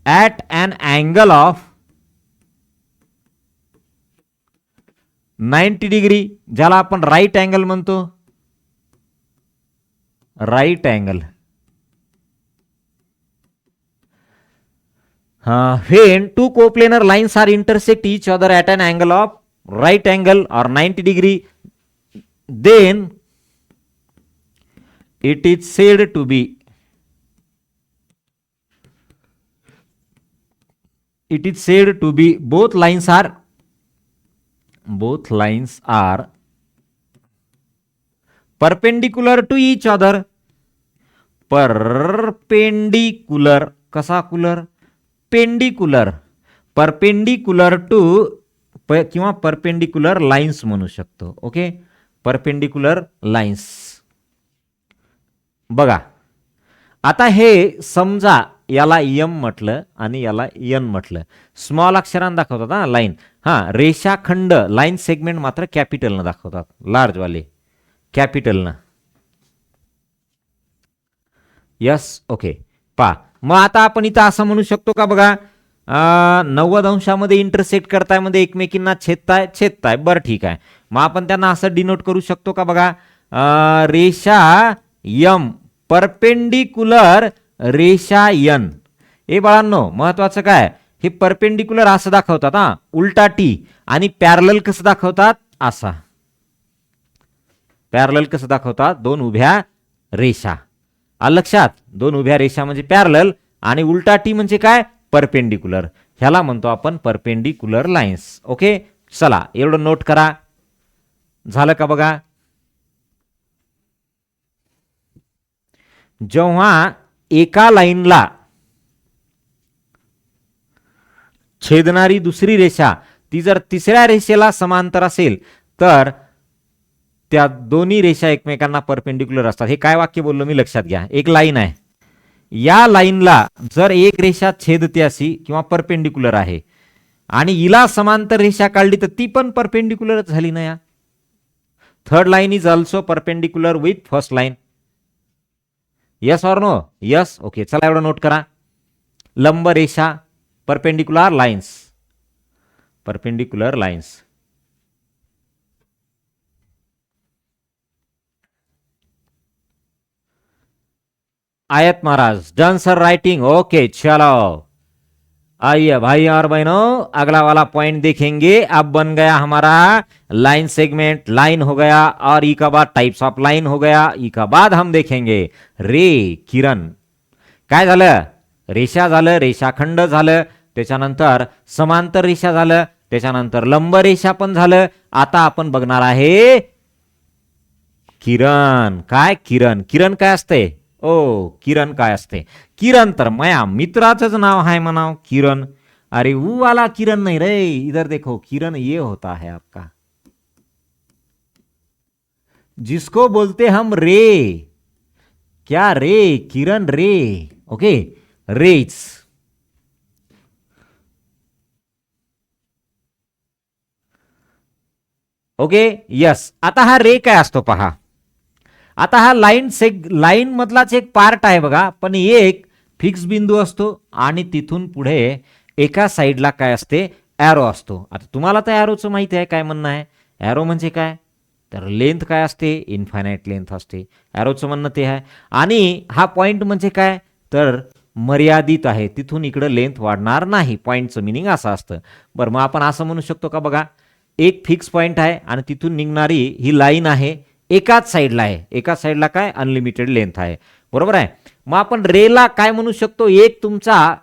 at an angle of 90 degree, ज्याला आपण राईट अँगल म्हणतो. Right angle. when two coplanar lines are intersect each other at an angle of right angle or 90 degree, then it is said to be both lines are perpendicular to each other. perpendicular. कसा cooler? पेंडिक्युलर. Perpendicular to किंवा perpendicular lines म्हणू शकतो. Okay, perpendicular lines. बघा आता हे समजा याला M म्हटलं आणि याला एन म्हटलं. स्मॉल अक्षरांना दाखवतात हा लाईन. रेषाखंड लाईन सेगमेंट मात्र कॅपिटलनं दाखवतात, लार्ज वाले कॅपिटलनं. यस ओके पा मग आता आपण इथं असं म्हणू शकतो का बघा 90 अंशामध्ये इंटरसेक्ट करताय मध्ये एकमेकींना छेदताय बरं ठीक आहे मग आपण त्यांना असं डिनोट करू शकतो का बघा रेषा यम परपेंडिक्युलर रेषा यन हे बाळांनो महत्वाचं काय हे परपेंडिक्युलर असं दाखवतात हा उलटा टी आणि पॅरलल कसं दाखवतात असा पॅरलल कसं दाखवतात दोन उभ्या रेषा लक्षात दोन उभ्या रेषा म्हणजे पॅरलल आणि उलटा टी म्हणजे काय परपेंडिक्युलर ह्याला म्हणतो आपण परपेंडिक्युलर लाईन्स ओके चला एवढं नोट करा झालं का बघा जेव्हा एका लाईनला छेदणारी दुसरी रेषा ती जर तिसऱ्या रेषेला समांतर असेल तर त्या दोन्ही रेषा एकमेकांना परपेंडिक्युलर असतात हे काय वाक्य बोललो मी लक्षात घ्या एक लाईन आहे या लाईनला जर एक रेषा छेदते अशी किंवा परपेंडिक्युलर आहे आणि हिला समांतर रेषा काढली तर ती पण परपेंडिक्युलरच झाली ना या third line is also perpendicular with first line yes or no yes okay चला एवढं नोट करा लंब रेषा परपेंडिक्युलर लाईन्स आयत महाराज डन सर राइटिंग ओके चलो आइए भाई और बहनों अगला वाला पॉइंट देखेंगे अब बन गया हमारा लाइन सेगमेंट लाइन हो गया और ई का बाद टाइप्स ऑफ लाइन हो गया ई का बाद हम देखेंगे रे किरण काय झालं रेषा झालं रेषाखंड झालं त्याच्यानंतर समांतर रेषा झालं त्याच्यानंतर लंब रेषा पण झालं आता आपण बघणार आहे किरण काय किरण काय असते ओ किरण काय असते किरण तर माया मित्राचंच नाव आहे म्हणाव किरण अरे वो वाला किरण नहीं रे इधर देखो किरण ये होता है आपका जिसको बोलते हम रे क्या रे किरण रे ओके रेज ओके यस आता हा रे काय असतो पहा आता हा लाईन मधलाच एक पार्ट आहे बघा पण एक फिक्स बिंदू असतो आणि तिथून पुढे एका साईडला काय असते ॲरो असतो आता तुम्हाला तर ॲरोचं माहिती आहे काय म्हणणं आहे ॲरो म्हणजे काय तर लेंथ काय असते इन्फायनाईट लेंथ असते ॲरोचं म्हणणं ते आहे आणि हा पॉइंट म्हणजे काय तर मर्यादित आहे तिथून इकडं लेंथ वाढणार नाही पॉइंटचं मिनिंग असं असतं बरं मग आपण असं म्हणू शकतो का बघा एक फिक्स पॉइंट आहे आणि तिथून निघणारी ही लाईन आहे एकाच साईडला काय अनलिमिटेड लेंथ आहे बरोबर आहे मग आपण रेला काय म्हणू शकतो एक तुमचा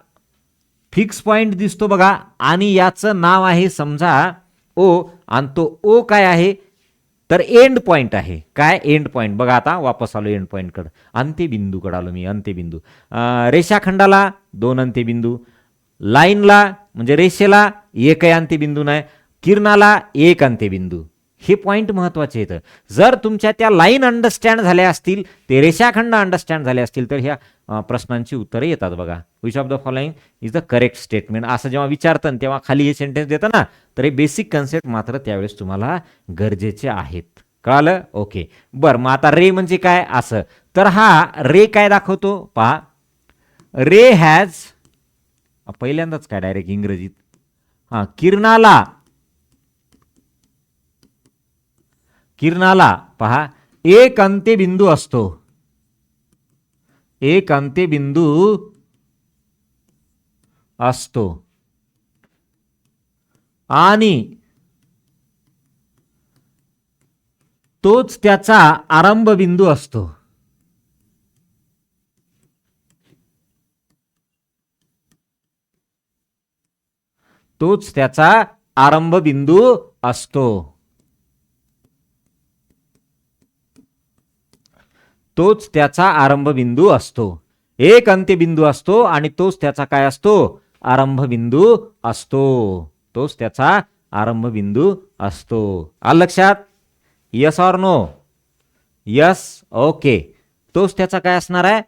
फिक्स पॉइंट दिसतो बघा आणि याचं नाव आहे समजा ओ आणि तो ओ काय आहे तर एंड पॉइंट आहे काय एंड पॉइंट बघा आता वापस आलो एंड पॉइंटकडे अंत्यबिंदूकडे आलो मी अंत्यबिंदू रेषाखंडाला 2 अंत्यबिंदू लाईनला म्हणजे रेषेला एकही अंत्यबिंदू नाही किरणाला एक अंत्यबिंदू हे पॉइंट महत्वाचे आहेत जर तुमच्या त्या लाईन अंडरस्टँड झाल्या असतील ते रेषाखंड अंडरस्टँड झाले असतील तर ह्या प्रश्नांची उत्तरे येतात बघा which of the following is the correct statement असं जेव्हा विचारतं तेव्हा खाली हे सेंटेन्स देतं ना तर हे बेसिक कन्सेप्ट मात्र त्यावेळेस तुम्हाला गरजेचे आहेत कळालं ओके बरं मग आता रे म्हणजे काय असं तर हा रे काय दाखवतो पहा रे हॅज पहिल्यांदाच काय डायरेक्ट इंग्रजीत किरणाला पहा एक अंत्यबिंदू असतो आणि तोच त्याचा आरंभ बिंदू असतो तोच त्याचा आरंभ बिंदू असतो तोच त्याचा आरंभ बिंदू असतो एक अंत्यबिंदू असतो आणि तोच त्याचा काय असतो आरंभ बिंदू असतो तोच त्याचा आरंभ बिंदू असतो आलं लक्षात yes or no yes okay तोच त्याचा काय असणार आहे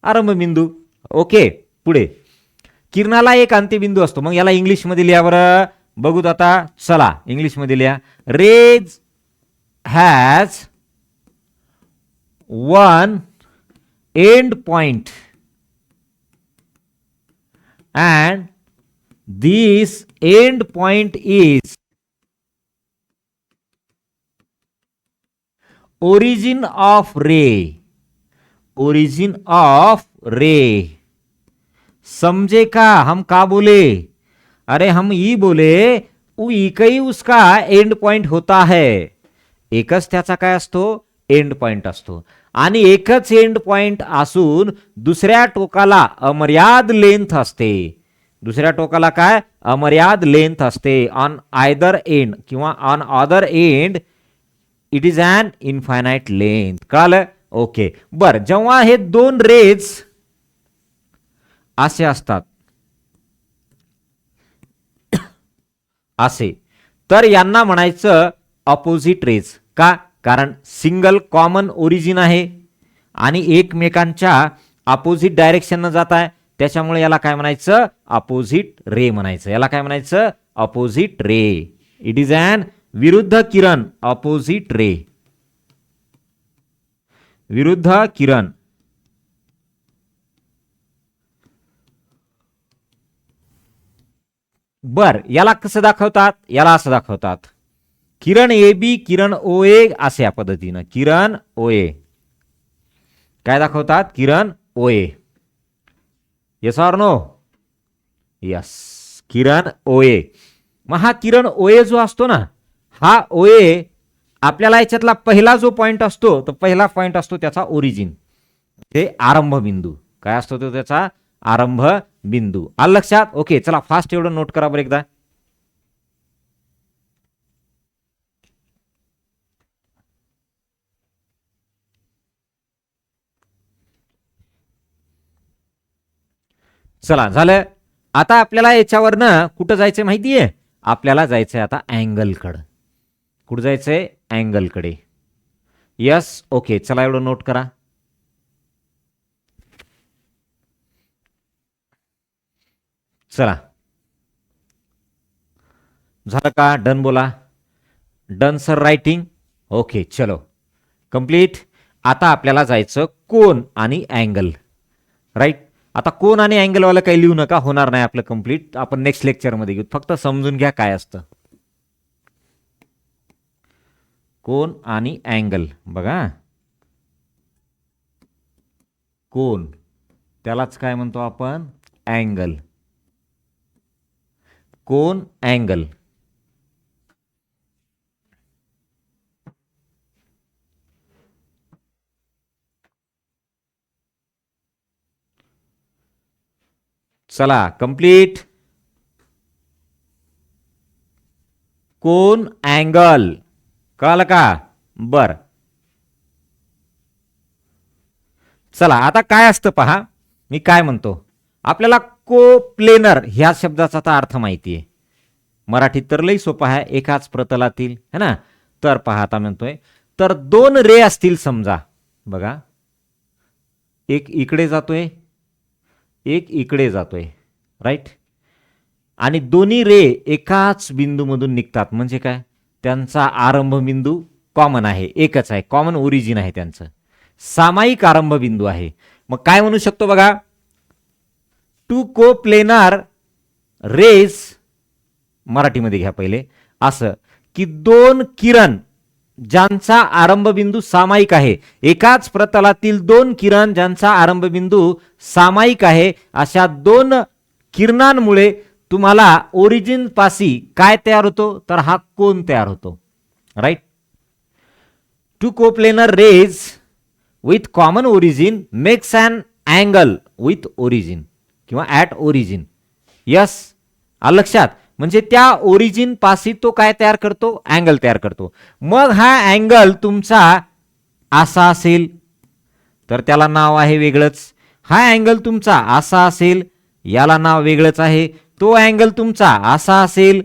आरंभ बिंदू ओके पुढे किरणाला एक अंत्यबिंदू असतो मग याला इंग्लिश मध्ये लिहा बरं बघूत आता चला इंग्लिश मध्ये लिहा rays has one end point, and this end point is origin of ray. origin of ray. समझे का हम का बोले? अरे हम ई बोले एकही उसका एंड पॉइंट होता है. एकच त्याचा काय असतो? एंड पॉइंट असतो. आणि एकच एंड पॉइंट असून दुसऱ्या टोकाला अमर्याद लेंथ असते. दुसऱ्या टोकाला काय? अमर्याद लेंथ असते. ऑन आयदर एंड किंवा on other end it is an infinite length. कळालं? ओके. बर, जेव्हा हे दोन रेज असे असतात असे, तर यांना म्हणायचं अपोजिट रेज. का? कारण सिंगल कॉमन ओरिजिन आहे आणि एकमेकांच्या अपोजिट डायरेक्शननं जात आहे, त्याच्यामुळे याला काय म्हणायचं? अपोजिट रे म्हणायचं. याला काय म्हणायचं? Opposite ray. इट इज अन विरुद्ध किरण, अपोजिट रे. विरुद्ध किरण. बर, याला कसं दाखवतात? याला असं दाखवतात, किरण ए बी, किरण ओ ए, असे या पद्धतीनं. किरण ओ ए काय दाखवतात? किरण O A. Yes or no? Yes, किरण ओ ए. मग हा किरण ओ ए जो असतो ना, हा ओ ए आपल्याला याच्यातला पहिला जो पॉइंट असतो, तो पहिला पॉइंट असतो त्याचा ओरिजिन, ते आरंभ बिंदू. काय असतो तो? त्याचा आरंभ बिंदू. आलं लक्षात? ओके, चला फास्ट एवढं नोट करा बरं एकदा. चला, झालं. आता आपल्याला याच्यावरनं कुठं जायचंय माहितीये? आपल्याला जायचंय आता अँगलकडं. कुठं जायचंय? अँगलकडे. यस, ओके, चला एवढं नोट करा. चला, झालं का? डन बोला. Done sir writing. ओके, चलो कंप्लीट. आता आपल्याला जायचं कोन आणि अँगल. राईट. आता कोन आणि अँगलवाला काही लिहू नका, होणार नाही आपलं कंप्लीट. आपण नेक्स्ट लेक्चरमध्ये घेऊ. फक्त समजून घ्या काय असतं कोन आणि अँगल. बघा, कोन त्यालाच काय म्हणतो आपण? अँगल. कोन, अँगल. चला कंप्लीट. कोन, अँगल. कळलं का? बर, चला आता काय असतं पहा. मी काय म्हणतो, आपल्याला कोप्लेनर ह्या शब्दाचा आता अर्थ माहिती आहे. मराठीत तर लई सोपा आहे, एकाच प्रतलातील, है ना. तर पहा, आता म्हणतोय, तर दोन रे असतील समजा. बघा, एक इकडे जातोय, एक इकडे जातोय. राईट. आणि दोन्ही रे एकाच बिंदूमधून निघतात. म्हणजे काय? त्यांचा आरंभ बिंदू कॉमन आहे, एकच आहे, कॉमन ओरिजिन आहे त्यांचं, सामायिक आरंभ बिंदू आहे. मग काय म्हणू शकतो बघा? टू कोप्लेनार रेज, मराठीमध्ये घ्या पहिले, असं की दोन किरण ज्यांचा आरंभ बिंदू सामायिक आहे, एकाच प्रतलातील दोन किरण ज्यांचा आरंभ बिंदू सामायिक आहे, अशा दोन किरणांमुळे तुम्हाला ओरिजिन पासी काय तयार होतो? तर हा कोन तयार होतो. Right. Two coplanar rays with common origin makes an angle with origin किंवा ॲट ओरिजिन. यस, आलं लक्षात? म्हणजे त्या ओरिजिन पासी तो काय तयार करतो? अँगल तयार करतो. मग हा अँगल तुमचा असा असेल तर त्याला नाव आहे वेगळंच. हा अँगल तुमचा असा असेल, याला नाव वेगळंच आहे. तो अँगल तुमचा असा असेल,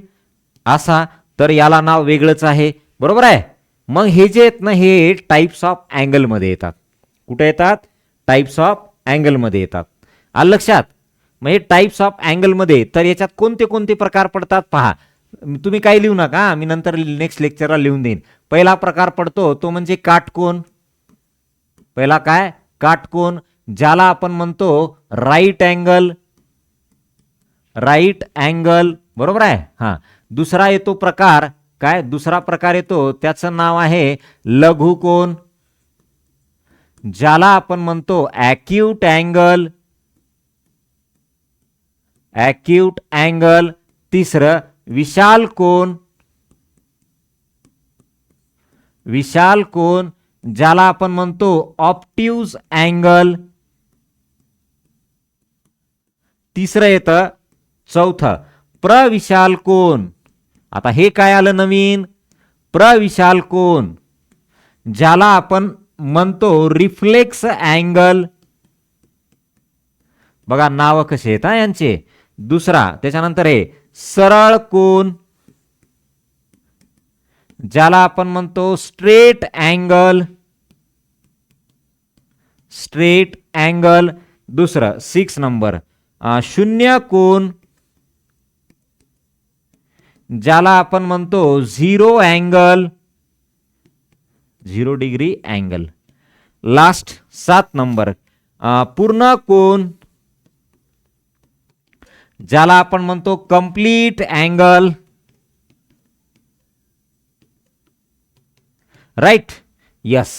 असा, तर याला नाव वेगळंच आहे. बरोबर आहे? मग हे जे आहेत ना, हे टाइप्स ऑफ अँगलमध्ये येतात. कुठे येतात? टाइप्स ऑफ अँगलमध्ये येतात. आलं लक्षात? मग हे टाइप्स ऑफ अँगलमध्ये, तर याच्यात कोणते कोणते प्रकार पडतात पहा. तुम्ही काही लिहू नका, मी नंतर नेक्स्ट लेक्चरला लिहून देईन. पहिला प्रकार पडतो तो म्हणजे काटकोन. पहिला काय? काटकोन. ज्याला आपण म्हणतो राईट अँगल, राईट अँगल, बरोबर आहे. हा, दुसरा येतो प्रकार काय, दुसरा प्रकार येतो त्याचं नाव आहे लघुकोन, ज्याला आपण म्हणतो ॲक्यूट अँगल, ॲक्यूट अँगल. तिसरं विशाल कोन, विशाल कोन, ज्याला आपण म्हणतो ऑप्टिव्ज अँगल. तिसरं येतं चौथं प्रविशाल कोन. आता हे काय आलं नवीन, प्रविशाल कोन, ज्याला आपण म्हणतो रिफ्लेक्स अँगल. बघा नाव कसे आहेत यांचे. दुसरा त्याच्यानंतर आहे सरळ कोन, ज्याला आपण म्हणतो स्ट्रेट अँगल, स्ट्रेट अँगल. दुसरं 6 नंबर शून्य कोन, ज्याला आपण म्हणतो 0 angle, 0 degree angle. Last 7 number पूर्ण कोन, ज्याला आपण म्हणतो कंप्लीट अँगल. Right, yes.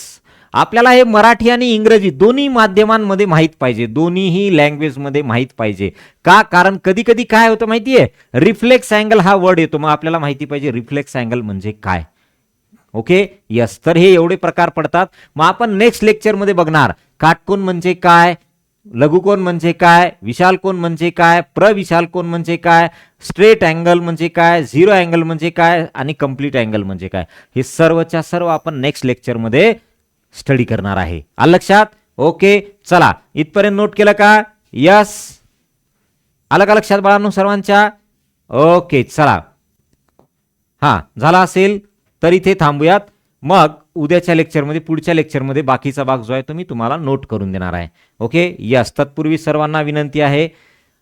आपल्याला हे मराठी आणि इंग्रजी दोन्ही माध्यमांमध्ये माहीत पाहिजे, दोन्हीही लँग्वेजमध्ये माहीत पाहिजे. का, कारण कधी कधी काय होतं माहितीये, रिफ्लेक्स अँगल हा वर्ड येतो, मग आपल्याला माहिती पाहिजे रिफ्लेक्स अँगल म्हणजे काय. Okay, yes. तर हे एवढे प्रकार पडतात. मग आपण नेक्स्ट लेक्चरमध्ये बघणार काटकोन म्हणजे काय, लघुकोन म्हणजे काय, विशाल कोन म्हणजे काय, प्रविशाल कोन म्हणजे काय, स्ट्रेट अँगल म्हणजे काय, 0 अँगल म्हणजे काय आणि कंप्लीट अँगल म्हणजे काय. हे सर्वच्या सर्व आपण नेक्स्ट लेक्चरमध्ये स्टडी करणार आहे. आलं लक्षात. ओके, चला इथपर्यंत नोट केलं का. यस, आलं का लक्षात बाळांनो सर्वांच्या. ओके, चला. हा, झाला असेल तर इथे थांबूयात. मग उद्याच्या लेक्चरमध्ये, पुढच्या लेक्चरमध्ये बाकीचा भाग जो आहे तो मी तुम्हाला नोट करून देणार आहे. Okay, yes. तत्पूर्वी सर्वांना विनंती आहे,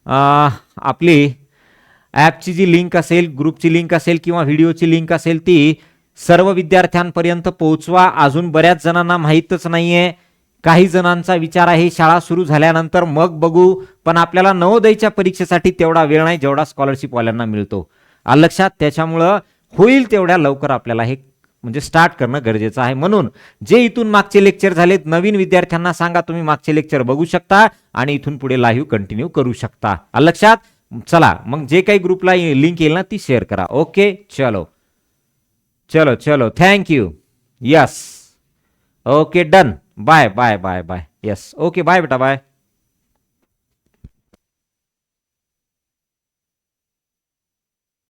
आपली ॲपची जी लिंक असेल, ग्रुपची लिंक असेल किंवा व्हिडिओची लिंक असेल ती सर्व विद्यार्थ्यांपर्यंत पोहोचवा. अजून बऱ्याच जणांना माहीतच नाहीये. काही जणांचा विचार आहे शाळा सुरू झाल्यानंतर मग बघू, पण आपल्याला नवोदयच्या परीक्षेसाठी तेवढा वेळ नाही जेवढा स्कॉलरशिप वाल्यांना मिळतो. आलं लक्षात. त्याच्यामुळं होईल तेवढ्या लवकर आपल्याला हे म्हणजे स्टार्ट करणं गरजेचं आहे. म्हणून जे इथून मागचे लेक्चर झालेत, नवीन विद्यार्थ्यांना सांगा तुम्ही मागचे लेक्चर बघू शकता आणि इथून पुढे लाईव्ह कंटिन्यू करू शकता. आलं लक्षात. चला, मग जे काही ग्रुपला लिंक येईल ना ती शेअर करा. ओके, चलो चलो चलो, thank you. Yes, okay, done. Bye bye bye bye. Yes, okay, bye बेटा, बाय.